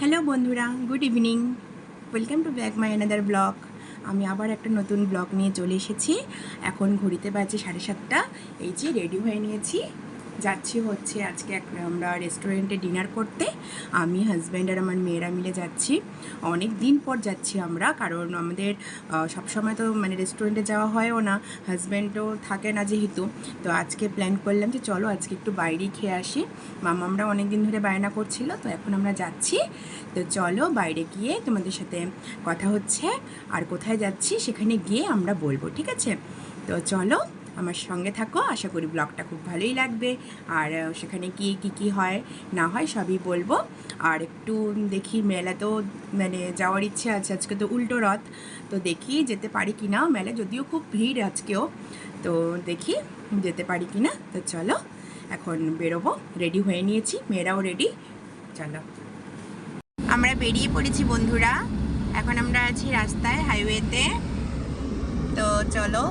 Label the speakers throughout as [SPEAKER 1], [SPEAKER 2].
[SPEAKER 1] Hello বন্ধুরা, good evening. Welcome to back my another blog. আমি আবার একটা নতুন ব্লগ নিয়ে চলে এসেছি। এখন ঘড়িতে বাজে 7:30। এই যে রেডি হয়ে নিয়েছি, যাচ্ছি হচ্ছে আজকে আমরা রেস্টুরেন্টে ডিনার করতে। আমি হাজব্যান্ড আর আমার মেয়েরা মিলে যাচ্ছি। অনেক দিন পর যাচ্ছি আমরা, কারণ আমাদের সবসময় তো রেস্টুরেন্টে যাওয়া হয়ও না, হাজব্যান্ডও থাকে না যেহেতু। তো আজকে প্ল্যান করলাম যে চলো আজকে একটু বাইরেই খেয়ে আসি। মামামরা অনেক দিন ধরে বায়না করছিল, তো এখন আমরা যাচ্ছি। তো চলো বাইরে গিয়ে তোমাদের সাথে কথা হচ্ছে, আর কোথায় যাচ্ছি সেখানে গিয়ে আমরা বলবো, ঠিক আছে? তো চলো আমার সঙ্গে থাকো, আশা করি ব্লগটা খুব ভালোই লাগবে। আর সেখানে গিয়ে কী হয় না হয় সবই বলবো। আর একটু দেখি, মেলাতেও যাওয়ার ইচ্ছে আছে। আজকে তো উল্টো রথ, তো দেখি যেতে পারি কি না। মেলা যদিও খুব ভিড় আজকেও, তো দেখি যেতে পারি কি না। তো চলো এখন বেরোবো, রেডি হয়ে নিয়েছি, মেয়েরাও রেডি। চলো আমরা বেরিয়ে পড়েছি বন্ধুরা। এখন আমরা আছি রাস্তায়, হাইওয়েতে। তো চলো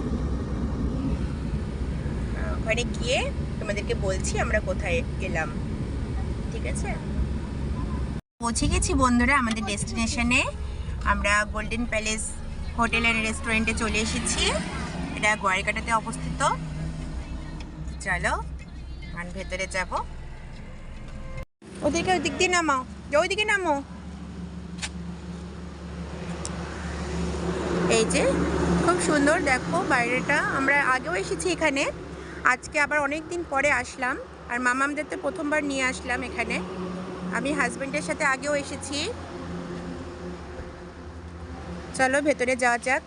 [SPEAKER 1] ওখানে গিয়ে তোমাদেরকে বলছি আমরা কোথায় গেলাম, ঠিক আছে? পৌঁছে গেছি বন্ধুরা আমাদের ডেস্টিনেশনে। আমরা গোল্ডেন প্যালেস হোটেল অ্যান্ড রেস্টুরেন্টে চলে এসেছি। এটা গোয়ালঘাটাতে অবস্থিত। চলো আর ভেতরে যাব। ওদিকে ওই দিক দিয়ে নামাও, ওইদিকে নামো। এই যে খুব সুন্দর, দেখো বাইরেটা। আমরা আগেও এসেছি এখানে, আজকে আবার অনেক দিন পরে আসলাম। আর মামামদের তো প্রথমবার নিয়ে আসলাম এখানে। আমি হাজব্যান্ডের সাথে আগেও এসেছি। চলো ভেতরে যাওয়া যাক।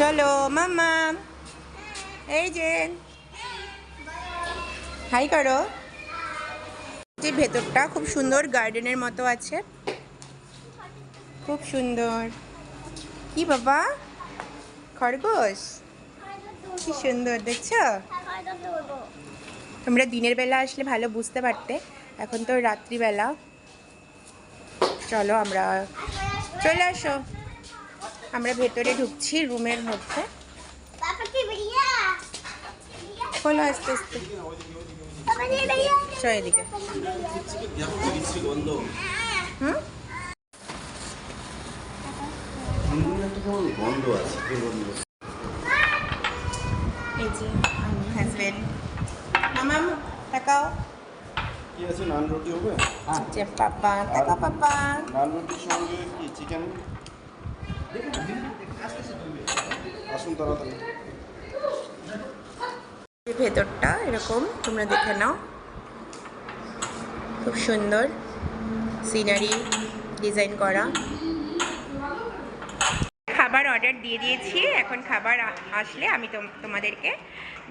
[SPEAKER 1] চলো মামাম, এই যে হাই করো। যে ভেতরটা খুব সুন্দর, গার্ডেনের মতো আছে, খুব সুন্দর। কি বাবা, খরগোশ, কি সুন্দর দেখছো? তোমরা দিনের বেলা আসলে ভালো বুঝতে পারতে, এখন তো রাত্রিবেলা। চলো আমরা চলে আসো, আমরা ভেতরে ঢুকছি রুমের মধ্যে। খোলো আস্তে আস্তে, চল এদিকে। হুম, এই যে আমার হাজবেন্ড। মামাম তাকাও।
[SPEAKER 2] কি আছে, নান রুটি হবে?
[SPEAKER 1] যে পাপা, তাকাও পাপা।
[SPEAKER 2] নান রুটির সঙ্গে কি চিকেন? আসুন তাড়াতাড়ি।
[SPEAKER 1] ভেতরটা এরকম, তোমরা দেখে নাও, খুব সুন্দর সিনারি ডিজাইন করা। খাবার অর্ডার দিয়ে দিয়েছি, এখন খাবার আসলে আমি তোমাদেরকে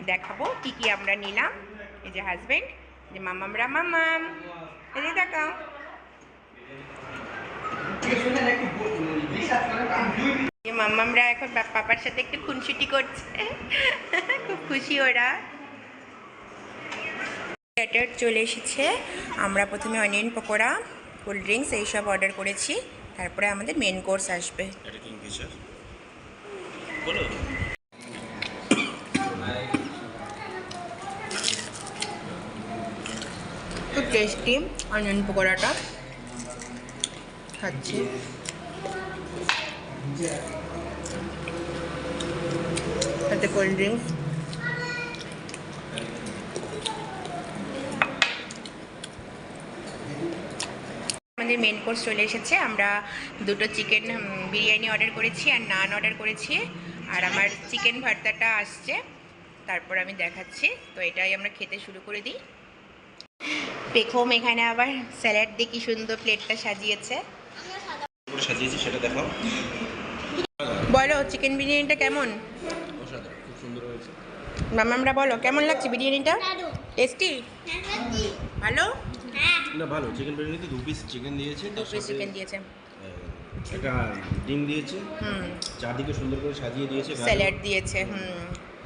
[SPEAKER 1] দেখাবো কি কি আমরা নিলাম। এই যে হাজবেন্ড, যে মামামরা, মামাম এই যে দেখাও। মামামরা এখন পাপার সাথে একটু খুনসুটি করছে, খুব খুশি ওরা। প্ল্যাটার চলে এসেছে। আমরা প্রথমে অনিয়ন পকোড়া, কোল্ড ড্রিঙ্কস এইসব অর্ডার করেছি, তারপরে আমাদের মেন কোর্স আসবে। খুব টেস্টি অনিয়ন পকোড়াটা, খাচ্ছি। সাথে কোল্ড ড্রিঙ্কস। আমাদের মেন কোর্স চলে এসেছে। আমরা দুটো চিকেন বিরিয়ানি অর্ডার করেছি আর নান অর্ডার করেছি, আর আমার চিকেন ভর্তাটা আসছে, তারপর আমি দেখাচ্ছি। তো এটাই আমরা খেতে শুরু করে দিই। পেখম এখানে আবার স্যালাড দিয়ে কি সুন্দর প্লেটটা সাজিয়েছে।
[SPEAKER 2] সেটা দেখাও।
[SPEAKER 1] বলো চিকেন বিরিয়ানিটা কেমন?
[SPEAKER 2] খুব সুন্দর হয়েছে।
[SPEAKER 1] মামামরা বলো কেমন লাগছে বিরিয়ানিটা? টেস্টি? ভালো?
[SPEAKER 2] না ভালো, চিকেন বিরিয়ানিতে 2 পিস চিকেন দিয়েছে,
[SPEAKER 1] দু পিস চিকেন দিয়েছে,
[SPEAKER 2] একটা ডিম দিয়েছে, চারদিকে সুন্দর করে সাজিয়ে দিয়েছে,
[SPEAKER 1] স্যালাড দিয়েছে,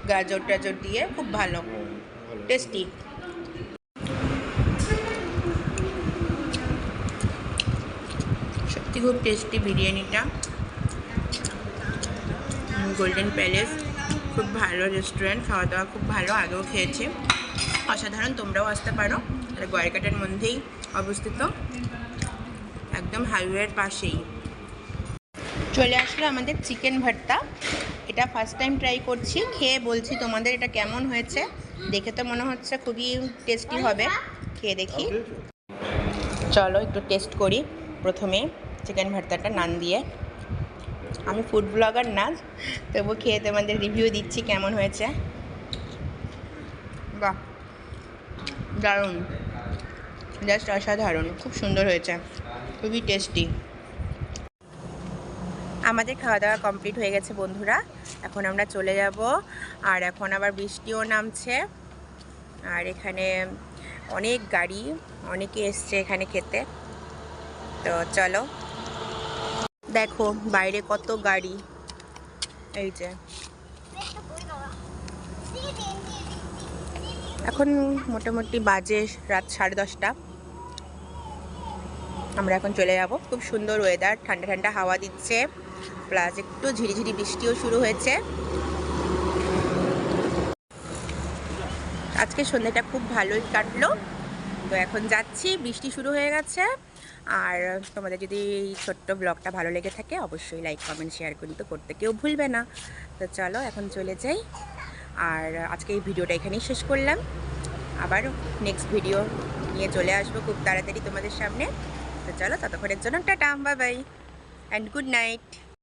[SPEAKER 1] গাজর টাজর দিয়ে খুব ভালো, টেস্টি। সত্যি খুব টেস্টি বিরিয়ানিটা। গোল্ডেন প্যালেস খুব ভালো রেস্টুরেন্ট, খাওয়া দাওয়া খুব ভালো, আগেও খেয়েছি। অসাধারণ, তোমরাও আসতে পারো। এটা গয়েরকাটার মধ্যেই অবস্থিত, একদম হাইওয়ের পাশেই। চলে আসলো আমাদের চিকেন ভর্তা। এটা ফার্স্ট টাইম ট্রাই করছি, খেয়ে বলছি তোমাদের এটা কেমন হয়েছে। দেখে তো মনে হচ্ছে খুবই টেস্টি হবে, খেয়ে দেখি। চলো একটু টেস্ট করি। প্রথমে চিকেন ভর্তাটা নান দিয়ে। আমি ফুড ব্লগার না, তবু খেয়ে তোমাদের রিভিউ দিচ্ছি কেমন হয়েছে। বাহ, দারুণ, জাস্ট অসাধারণ, খুব সুন্দর হয়েছে, খুবই টেস্টি। আমাদের খাওয়া দাওয়া কমপ্লিট হয়ে গেছে বন্ধুরা, এখন আমরা চলে যাব। আর এখন আবার বৃষ্টিও নামছে, আর এখানে অনেক গাড়ি, অনেকে এসছে এখানে খেতে। তো চলো, দেখো বাইরে কত গাড়ি। এই যে এখন মোটামুটি বাজে রাত 10:30। আমরা এখন চলে যাব। খুব সুন্দর ওয়েদার, ঠান্ডা ঠান্ডা হাওয়া দিচ্ছে, প্লাস একটু ঝিরিঝিরি বৃষ্টিও শুরু হয়েছে। আজকে সন্ধ্যাটা খুব ভালোই কাটলো। তো এখন যাচ্ছি, বৃষ্টি শুরু হয়ে গেছে। আর তোমাদের যদি এই ছোট্ট ব্লগটা ভালো লেগে থাকে অবশ্যই লাইক কমেন্ট শেয়ার তো করতে কেউ ভুলবে না। তো চলো এখন চলে যাই। আর আজকে এই ভিডিওটা এখানেই শেষ করলাম, আবার নেক্সট ভিডিও নিয়ে চলে আসবো খুব তাড়াতাড়ি তোমাদের সামনে। তো চলো, ততক্ষণের জন্য tata, bye bye and good night.